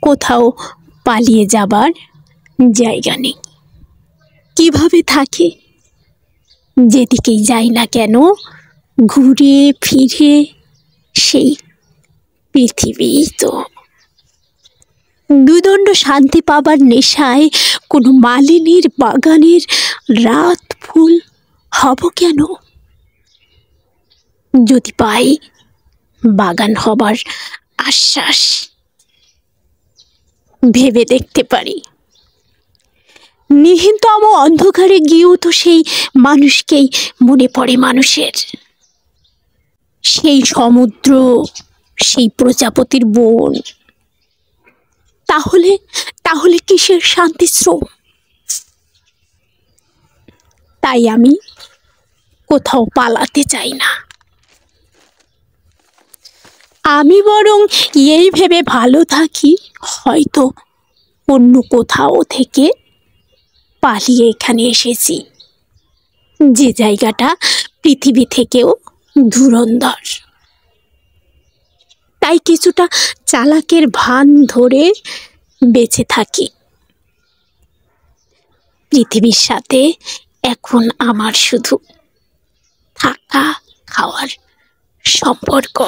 কোথাও পালিয়ে যাবার জায়গা নেই। কিভাবে থাকে, যেদিকেই যাই না কেন ঘুরে ফিরে সেই পৃথিবী তো। দুদণ্ড শান্তি পাবার নেশায় কোনো মালিনীর বাগানের রাত ফুল হব কেন? যদি পাই বাগান হবার আশ্বাস, ভেবে দেখতে পারি নিহিতম অন্ধকারে গিয়েও তো সেই মানুষকেই মনে পড়ে মানুষের। সেই সমুদ্র, সেই প্রজাপতির বন, তাহলে তাহলে কিসের শান্তিশ্রম? তাই আমি কোথাও পালাতে চাই না। আমি বরং এই ভেবে ভালো থাকি, হয়তো অন্য কোথাও থেকে পালিয়ে এখানে এসেছি, যে জায়গাটা পৃথিবী থেকেও ধুরন্ধর। তাই কিছুটা চালাকের ভান ধরে বেঁচে থাকি। পৃথিবীর সাথে এখন আমার শুধু থাকা খাওয়ার সম্পর্ক।